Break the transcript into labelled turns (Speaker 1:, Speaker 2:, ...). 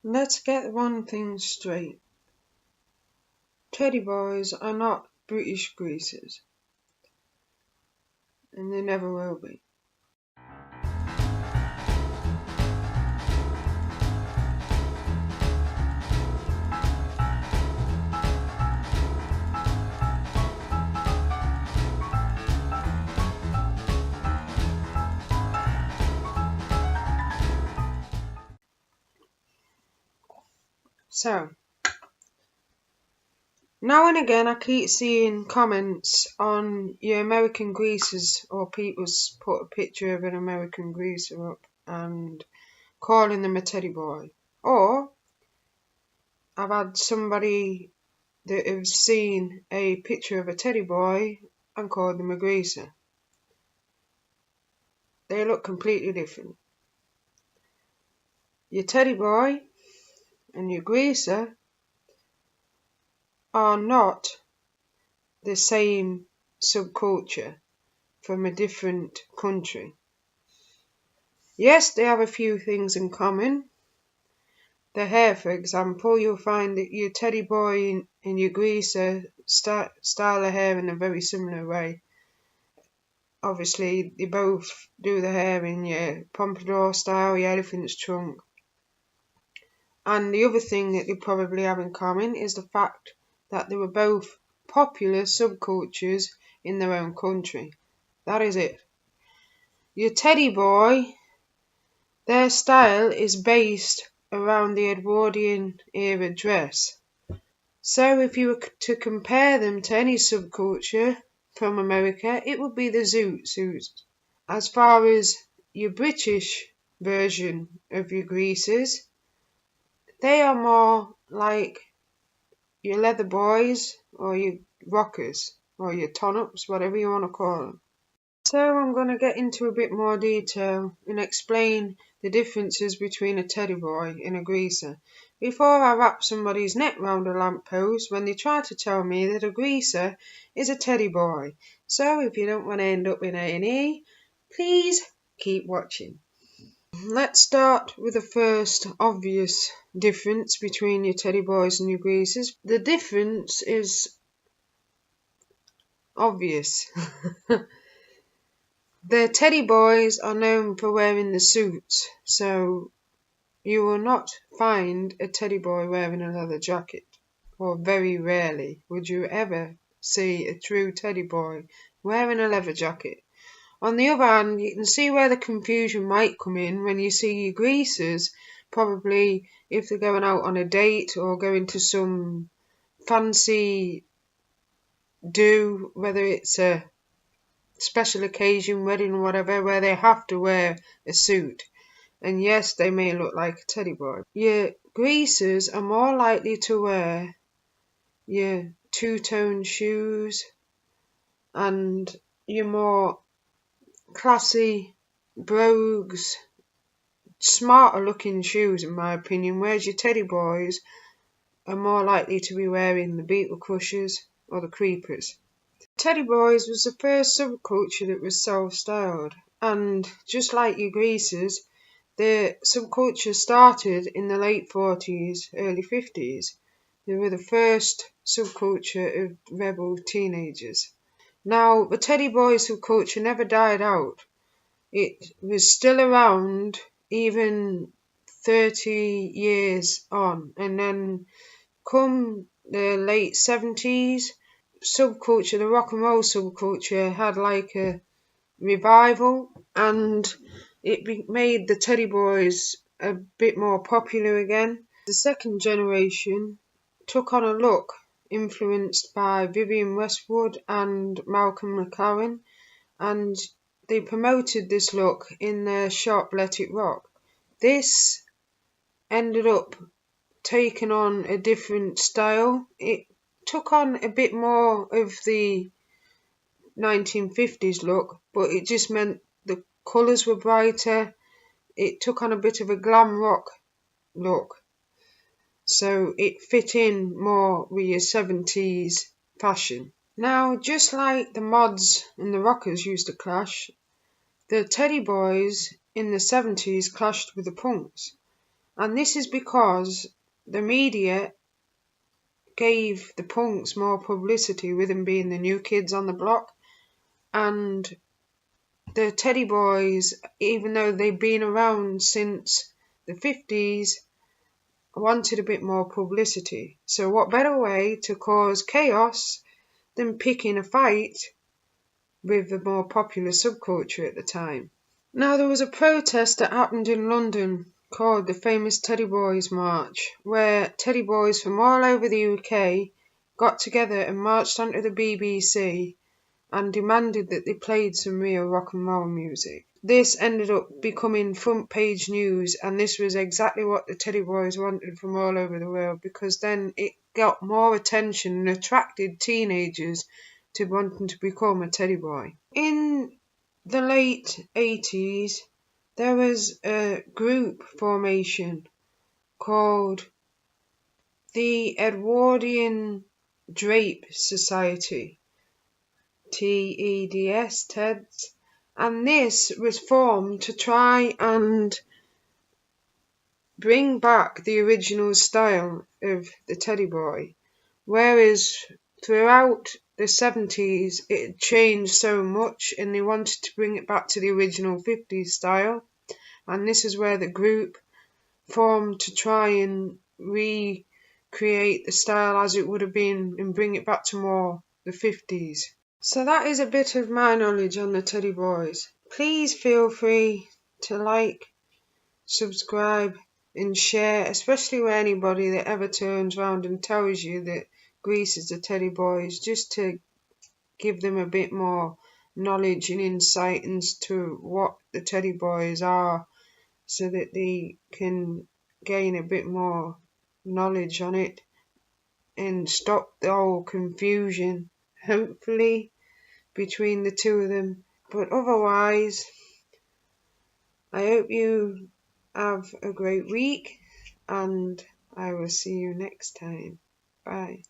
Speaker 1: Let's get one thing straight. Teddy boys are not British greasers, and they never will be. So, now and again I keep seeing comments on your American greasers, or people's put a picture of an American greaser up and calling them a teddy boy. Or I've had somebody that have seen a picture of a teddy boy and called them a greaser. They look completely different. Your teddy boy and your greaser are not the same subculture from a different country. Yes, they have a few things in common. The hair, for example, you'll find that your teddy boy and your greaser style of hair in a very similar way. Obviously, they both do the hair in your pompadour style, your elephant's trunk. And the other thing that they probably have in common is the fact that they were both popular subcultures in their own country. That is it. Your teddy boy, their style is based around the Edwardian era dress. So if you were to compare them to any subculture from America, it would be the zoot suits. As far as your British version of your greasers, they are more like your leather boys or your rockers or your ton-ups, whatever you want to call them. So I'm going to get into a bit more detail and explain the differences between a teddy boy and a greaser before I wrap somebody's neck round a lamppost when they try to tell me that a greaser is a teddy boy. So if you don't want to end up in A&E, please keep watching. Let's start with the first obvious difference between your teddy boys and your greasers. The difference is obvious. The teddy boys are known for wearing the suits, so you will not find a teddy boy wearing a leather jacket, or very rarely would you ever see a true teddy boy wearing a leather jacket. On the other hand, you can see where the confusion might come in when you see your greasers, probably if they're going out on a date or going to some fancy do, whether it's a special occasion, wedding or whatever, where they have to wear a suit. And yes, they may look like a teddy boy. Your greasers are more likely to wear your two-tone shoes and your more classy brogues, smarter looking shoes in my opinion, whereas your teddy boys are more likely to be wearing the beetle crushers or the creepers. Teddy boys was the first subculture that was self-styled, and just like your greasers, the subculture started in the late 40s, early 50s. They were the first subculture of rebel teenagers. Now, the teddy boy subculture never died out. It was still around even 30 years on, and then come the late 70s, subculture, the rock and roll subculture had like a revival, and it made the teddy boys a bit more popular again. The second generation took on a look influenced by Vivienne Westwood and Malcolm McLaren, and they promoted this look in their shop Let It Rock. This ended up taking on a different style. It took on a bit more of the 1950s look, but it just meant the colours were brighter. It took on a bit of a glam rock look, so it fit in more with your 70s fashion. Now, just like the mods and the rockers used to clash, the teddy boys in the 70s clashed with the punks. And this is because the media gave the punks more publicity with them being the new kids on the block, and the Teddy Boys, even though they've been around since the 50s, wanted a bit more publicity. So what better way to cause chaos than picking a fight with the more popular subculture at the time? Now, there was a protest that happened in London called the famous Teddy Boys March, where Teddy Boys from all over the UK got together and marched onto the BBC and demanded that they played some real rock and roll music. This ended up becoming front page news, and this was exactly what the Teddy Boys wanted from all over the world, because then it got more attention and attracted teenagers to wanting to become a Teddy Boy. In the late 80s, there was a group formation called the Edwardian Drape Society, TEDS, and this was formed to try and bring back the original style of the Teddy Boy, whereas throughout the 70s it had changed so much and they wanted to bring it back to the original 50s style, and this is where the group formed to try and recreate the style as it would have been and bring it back to more the 50s. So that is a bit of my knowledge on the Teddy Boys. Please feel free to like, subscribe and share, especially with anybody that ever turns around and tells you that Grease is the Teddy Boys, just to give them a bit more knowledge and insight into what the Teddy Boys are, so that they can gain a bit more knowledge on it and stop the whole confusion, hopefully, between the two of them. But otherwise, I hope you have a great week, and I will see you next time. Bye.